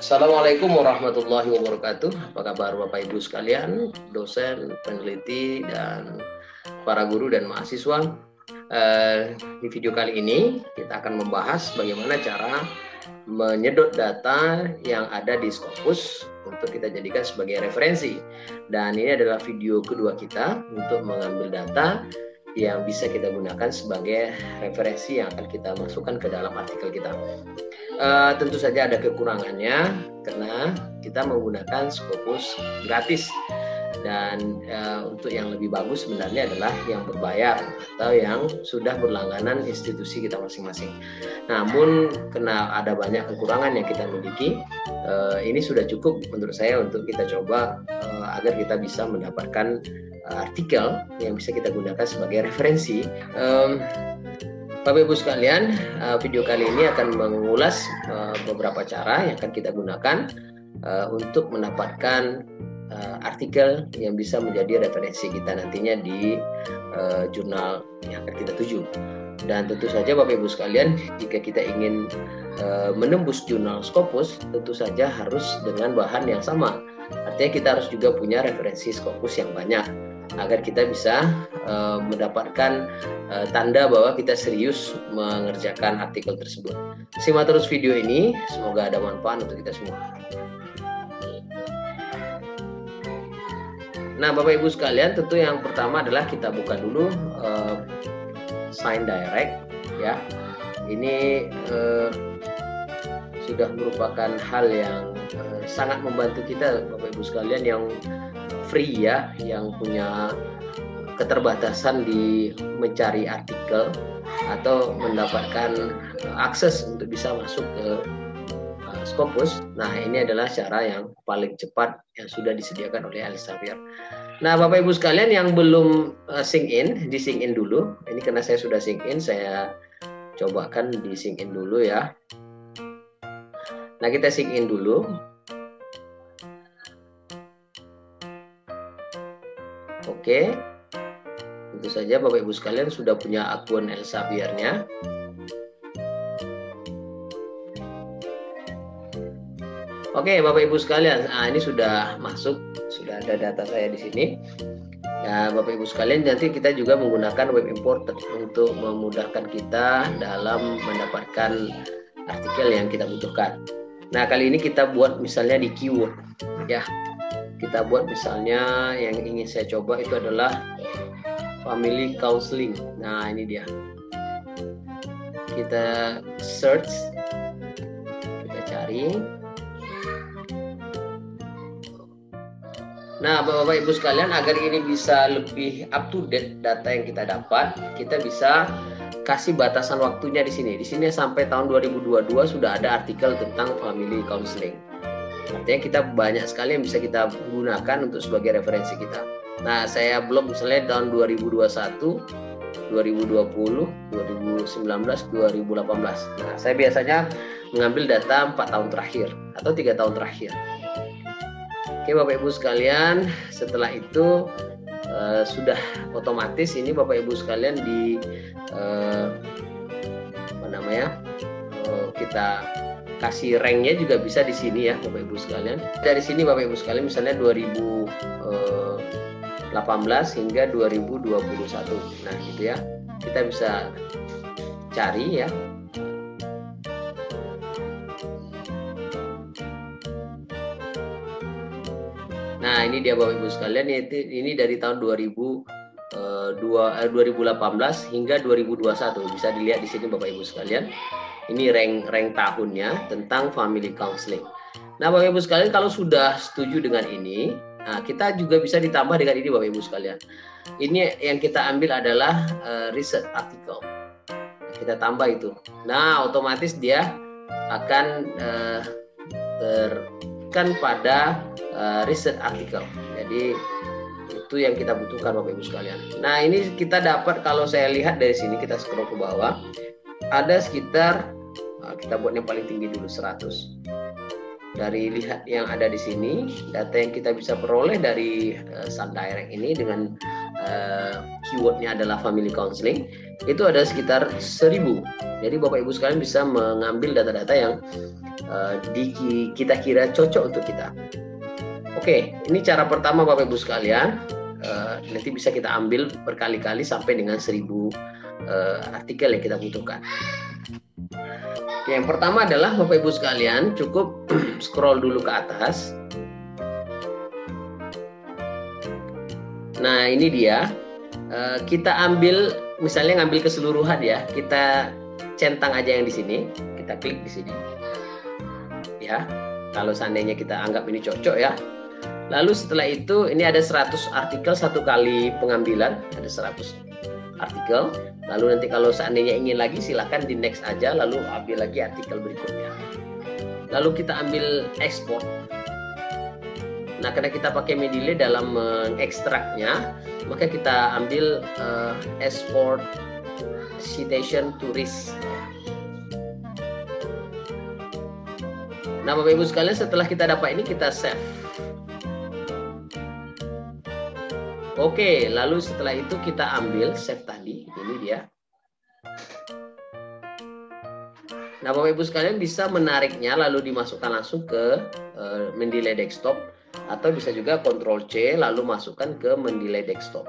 Assalamualaikum warahmatullahi wabarakatuh. Apa kabar Bapak Ibu sekalian, dosen, peneliti, dan para guru dan mahasiswa. Di video kali ini kita akan membahas bagaimana cara menyedot data yang ada di Scopus untuk kita jadikan sebagai referensi. Dan ini adalah video kedua kita untuk mengambil data yang bisa kita gunakan sebagai referensi yang akan kita masukkan ke dalam artikel kita. Tentu saja ada kekurangannya karena kita menggunakan Scopus gratis, dan untuk yang lebih bagus sebenarnya adalah yang berbayar atau yang sudah berlangganan institusi kita masing-masing. Namun karena ada banyak kekurangan yang kita miliki, ini sudah cukup menurut saya untuk kita coba agar kita bisa mendapatkan artikel yang bisa kita gunakan sebagai referensi. Bapak Ibu sekalian, video kali ini akan mengulas beberapa cara yang akan kita gunakan untuk mendapatkan artikel yang bisa menjadi referensi kita nantinya di jurnal yang akan kita tuju. Dan tentu saja Bapak Ibu sekalian, jika kita ingin menembus jurnal Scopus, tentu saja harus dengan bahan yang sama. Artinya kita harus juga punya referensi Scopus yang banyak agar kita bisa mendapatkan tanda bahwa kita serius mengerjakan artikel tersebut. Simak terus video ini, semoga ada manfaat untuk kita semua. Nah, Bapak Ibu sekalian, tentu yang pertama adalah kita buka dulu Sign Direct, ya. Ini sudah merupakan hal yang sangat membantu kita, Bapak Ibu sekalian, yang free ya, yang punya keterbatasan di mencari artikel atau mendapatkan akses untuk bisa masuk ke Scopus. Nah, ini adalah cara yang paling cepat yang sudah disediakan oleh Elsevier. Nah, Bapak Ibu sekalian yang belum sync in, di sync in dulu. Ini karena saya sudah sync in, saya cobakan di sync in dulu ya. Nah, kita sync in dulu. Oke, tentu saja Bapak Ibu sekalian sudah punya akun Elsevier-nya. Oke, Bapak Ibu sekalian, ini sudah masuk, sudah ada data saya di sini. Nah, Bapak Ibu sekalian, nanti kita juga menggunakan web importer untuk memudahkan kita dalam mendapatkan artikel yang kita butuhkan. Nah, kali ini kita buat misalnya di keyword, ya. Kita buat misalnya yang ingin saya coba itu adalah family counseling. Nah, ini dia. Kita search, kita cari. Nah, Bapak Ibu sekalian, agar ini bisa lebih up to date data yang kita dapat, kita bisa kasih batasan waktunya di sini. Di sini sampai tahun 2022 sudah ada artikel tentang family counseling. Artinya kita banyak sekali yang bisa kita gunakan untuk sebagai referensi kita. Nah, saya blog misalnya tahun 2021, 2020, 2019, 2018. Nah, saya biasanya mengambil data 4 tahun terakhir atau 3 tahun terakhir. Oke, Bapak Ibu sekalian, setelah itu sudah otomatis ini Bapak Ibu sekalian di kita kasih ranknya juga bisa di sini ya Bapak Ibu sekalian. Dari sini Bapak Ibu sekalian misalnya 2018 hingga 2021. Nah, gitu ya. Kita bisa cari ya. Nah, ini dia Bapak Ibu sekalian, ini dari tahun 2018 hingga 2021. Bisa dilihat di sini Bapak Ibu sekalian. Ini rank tahunnya tentang family counseling. Nah, Bapak Ibu sekalian, kalau sudah setuju dengan ini, nah, kita juga bisa ditambah dengan ini Bapak Ibu sekalian. Ini yang kita ambil adalah research article. Kita tambah itu. Nah, otomatis dia akan terkan pada research article. Jadi itu yang kita butuhkan Bapak Ibu sekalian. Nah, ini kita dapat, kalau saya lihat dari sini, kita scroll ke bawah, ada sekitar, kita buat yang paling tinggi dulu 100. Dari lihat yang ada di sini, data yang kita bisa peroleh dari Sun Direct ini dengan keywordnya adalah family counseling, itu ada sekitar 1000. Jadi Bapak Ibu sekalian bisa mengambil data-data yang kita kira cocok untuk kita. Oke, ini cara pertama Bapak Ibu sekalian. Nanti bisa kita ambil berkali-kali sampai dengan 1000 artikel yang kita butuhkan. Yang pertama adalah Bapak Ibu sekalian cukup scroll dulu ke atas. Nah ini dia, kita ambil, misalnya ngambil keseluruhan ya, kita centang aja yang di sini, kita klik di sini. Ya, kalau seandainya kita anggap ini cocok ya. Lalu setelah itu ini ada 100 artikel satu kali pengambilan, ada 100 artikel. Lalu nanti kalau seandainya ingin lagi silakan di next aja, lalu ambil lagi artikel berikutnya. Lalu kita ambil export. Nah, karena kita pakai Mendeley dalam mengekstraknya, maka kita ambil export citation to list. Nah, Bapak Ibu sekalian, setelah kita dapat ini kita save. Oke, lalu setelah itu kita ambil save tadi, ini dia. Nah, Bapak Ibu sekalian bisa menariknya lalu dimasukkan langsung ke Mendeley desktop, atau bisa juga Ctrl C lalu masukkan ke Mendeley desktop.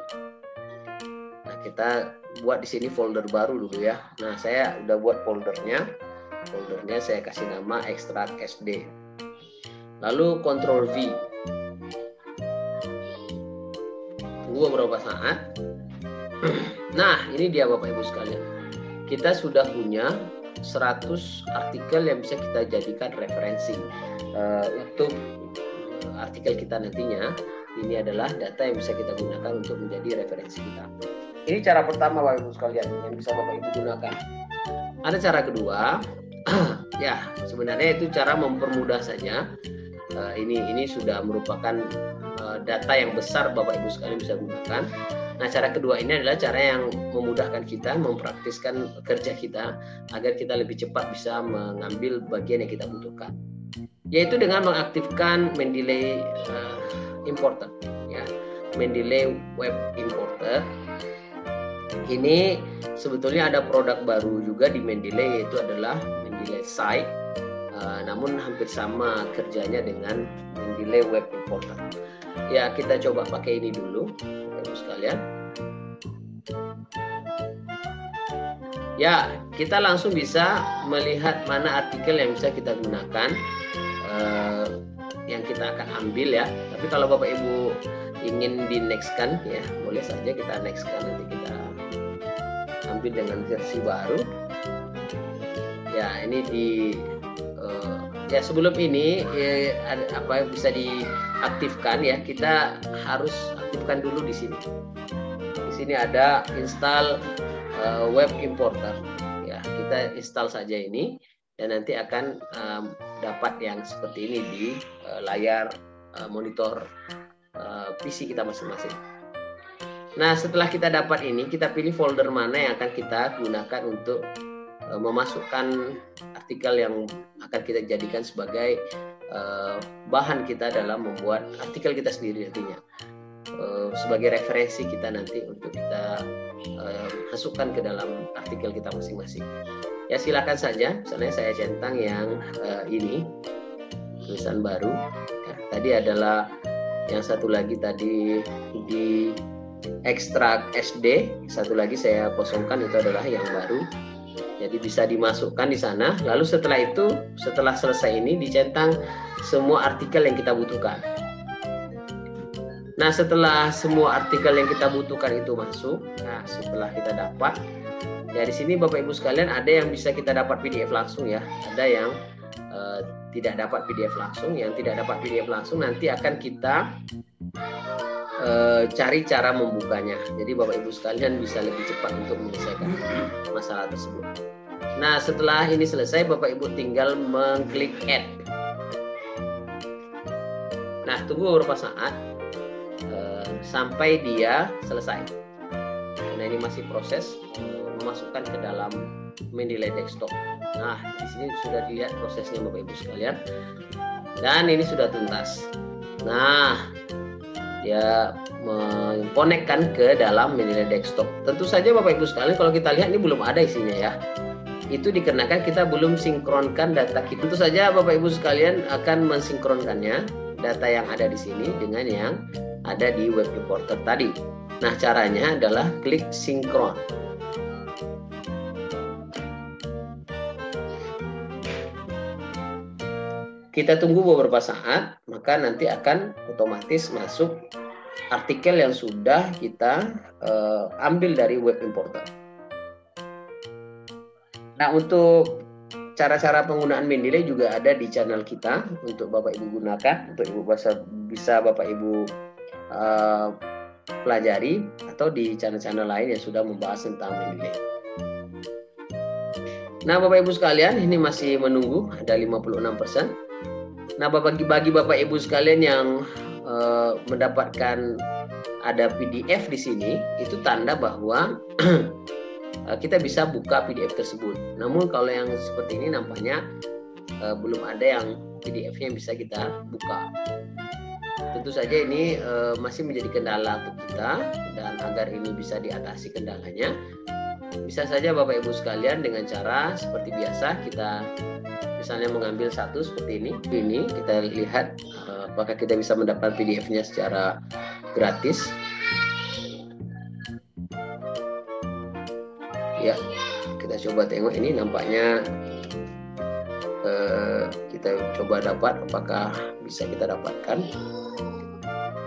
Nah, kita buat di sini folder baru dulu ya. Nah, saya udah buat foldernya. Foldernya saya kasih nama extract SD. Lalu Ctrl V. Tunggu beberapa saat. Nah, ini dia Bapak Ibu sekalian. Kita sudah punya 100 artikel yang bisa kita jadikan referensi untuk artikel kita nantinya. Ini adalah data yang bisa kita gunakan untuk menjadi referensi kita. Ini cara pertama Bapak Ibu sekalian yang bisa Bapak Ibu gunakan. Ada cara kedua. Ya, sebenarnya itu cara mempermudah saja. Ini sudah merupakan data yang besar Bapak Ibu sekalian bisa gunakan. Nah, cara kedua ini adalah cara yang memudahkan kita mempraktiskan kerja kita agar kita lebih cepat bisa mengambil bagian yang kita butuhkan, yaitu dengan mengaktifkan Mendeley Importer ya, Mendeley Web Importer. Ini sebetulnya ada produk baru juga di Mendeley, yaitu adalah Mendeley Site, namun hampir sama kerjanya dengan Mendeley Web Importer. Ya, kita coba pakai ini dulu Bapak sekalian. Ya, kita langsung bisa melihat mana artikel yang bisa kita gunakan, yang kita akan ambil ya. Tapi kalau Bapak Ibu ingin di nextkan ya, boleh saja kita nextkan, nanti kita ambil dengan versi baru. Ya, ini di ya sebelum ini bisa diaktifkan ya, kita harus aktifkan dulu di sini. Di sini ada install web importer. Ya, kita install saja ini dan nanti akan dapat yang seperti ini di layar monitor PC kita masing-masing. Nah, setelah kita dapat ini, kita pilih folder mana yang akan kita gunakan untuk memasukkan artikel yang akan kita jadikan sebagai bahan kita dalam membuat artikel kita sendiri nantinya, sebagai referensi kita nanti untuk kita masukkan ke dalam artikel kita masing-masing. Ya, silakan saja. Misalnya saya centang yang ini, tulisan baru ya, tadi adalah yang satu lagi tadi di ekstrak SD, satu lagi saya kosongkan, itu adalah yang baru. Jadi bisa dimasukkan di sana. Lalu setelah itu, setelah selesai ini dicentang semua artikel yang kita butuhkan. Nah, setelah semua artikel yang kita butuhkan itu masuk, nah setelah kita dapat, ya di sini Bapak Ibu sekalian ada yang bisa kita dapat PDF langsung ya, ada yang tidak dapat PDF langsung. Yang tidak dapat PDF langsung nanti akan kita cari cara membukanya. Jadi Bapak Ibu sekalian bisa lebih cepat untuk menyelesaikan masalah tersebut. Nah, setelah ini selesai, Bapak Ibu tinggal mengklik add. Nah, tunggu beberapa saat sampai dia selesai. Nah, ini masih proses memasukkan ke dalam Mendeley desktop. Nah, di sini sudah dilihat prosesnya Bapak Ibu sekalian. Dan ini sudah tuntas. Nah, dia mengkonekkan ke dalam Mendeley desktop. Tentu saja Bapak Ibu sekalian, kalau kita lihat ini belum ada isinya ya. Itu dikarenakan kita belum sinkronkan data kita. Tentu saja Bapak Ibu sekalian akan mensinkronkannya, data yang ada di sini dengan yang ada di web importer tadi. Nah, caranya adalah klik sinkron. Kita tunggu beberapa saat, maka nanti akan otomatis masuk artikel yang sudah kita ambil dari web importer. Nah, untuk cara-cara penggunaan Mendeley juga ada di channel kita untuk Bapak Ibu gunakan, untuk Ibu bisa Bapak Ibu pelajari, atau di channel-channel lain yang sudah membahas tentang Mendeley. Nah, Bapak Ibu sekalian, ini masih menunggu, ada 56%. Nah, bagi Bapak Ibu sekalian yang mendapatkan ada PDF di sini, itu tanda bahwa kita bisa buka PDF tersebut. Namun kalau yang seperti ini nampaknya belum ada yang PDF-nya yang bisa kita buka. Tentu saja ini masih menjadi kendala untuk kita, dan agar ini bisa diatasi kendalanya, bisa saja Bapak Ibu sekalian dengan cara seperti biasa, kita misalnya mengambil satu seperti ini kita lihat apakah kita bisa mendapat PDF-nya secara gratis. Ya, kita coba tengok, ini nampaknya kita coba dapat, apakah bisa kita dapatkan.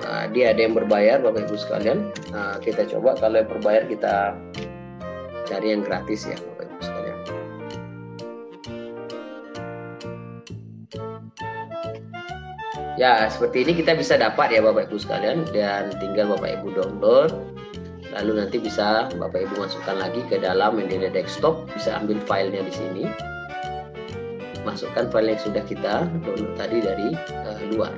Nah, dia ada yang berbayar Bapak Ibu sekalian. Nah, kita coba, kalau yang berbayar kita cari yang gratis ya Bapak Ibu sekalian. Ya, seperti ini kita bisa dapat ya Bapak Ibu sekalian, dan tinggal Bapak Ibu download. Lalu nanti bisa Bapak Ibu masukkan lagi ke dalam Mendeley desktop, bisa ambil filenya di sini. Masukkan file yang sudah kita download tadi dari luar.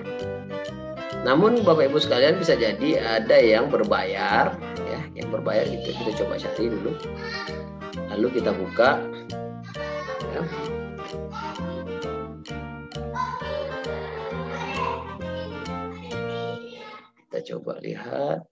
Namun Bapak Ibu sekalian, bisa jadi ada yang berbayar ya, yang berbayar itu kita coba cari dulu. Lalu kita buka ya. Kita coba lihat.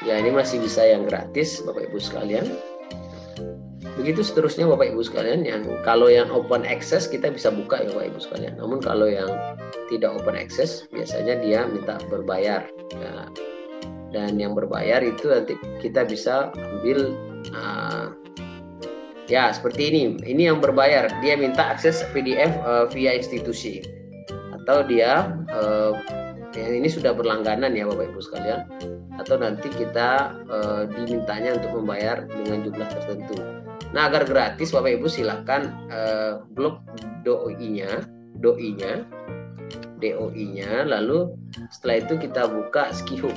Ya, ini masih bisa yang gratis Bapak Ibu sekalian. Begitu seterusnya Bapak Ibu sekalian, kalau yang open access kita bisa buka ya Bapak Ibu sekalian. Namun kalau yang tidak open access biasanya dia minta berbayar ya. Dan yang berbayar itu nanti kita bisa ambil ya seperti ini yang berbayar, dia minta akses PDF via institusi, atau dia yang ini sudah berlangganan ya Bapak Ibu sekalian, atau nanti kita dimintanya untuk membayar dengan jumlah tertentu. Nah, agar gratis Bapak Ibu silahkan blok DOI-nya, lalu setelah itu kita buka Skihub.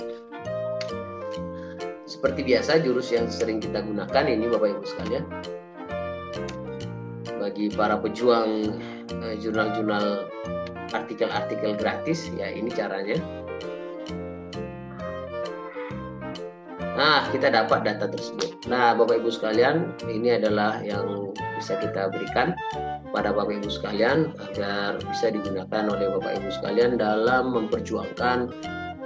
Seperti biasa jurus yang sering kita gunakan ini Bapak Ibu sekalian. Bagi para pejuang jurnal-jurnal artikel-artikel gratis ya, ini caranya. Nah, kita dapat data tersebut. Nah, Bapak Ibu sekalian, ini adalah yang bisa kita berikan pada Bapak Ibu sekalian agar bisa digunakan oleh Bapak Ibu sekalian dalam memperjuangkan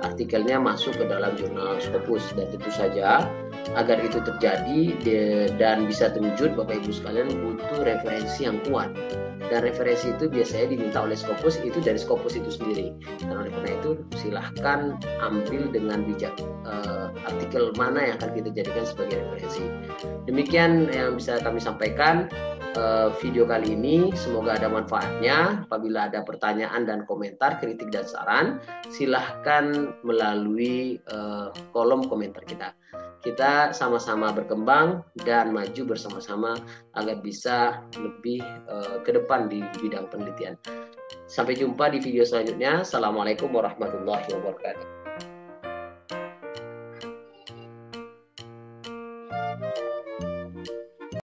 artikelnya masuk ke dalam jurnal Scopus. Dan tentu saja agar itu terjadi dan bisa terwujud, Bapak Ibu sekalian butuh referensi yang kuat. Dan referensi itu biasanya diminta oleh Scopus, itu dari Scopus itu sendiri. Dan oleh karena itu silahkan ambil dengan bijak artikel mana yang akan kita jadikan sebagai referensi. Demikian yang bisa kami sampaikan video kali ini. Semoga ada manfaatnya. Apabila ada pertanyaan dan komentar, kritik dan saran, silahkan melalui kolom komentar kita. Kita sama-sama berkembang dan maju bersama-sama agar bisa lebih ke depan di bidang penelitian. Sampai jumpa di video selanjutnya. Assalamualaikum warahmatullahi wabarakatuh.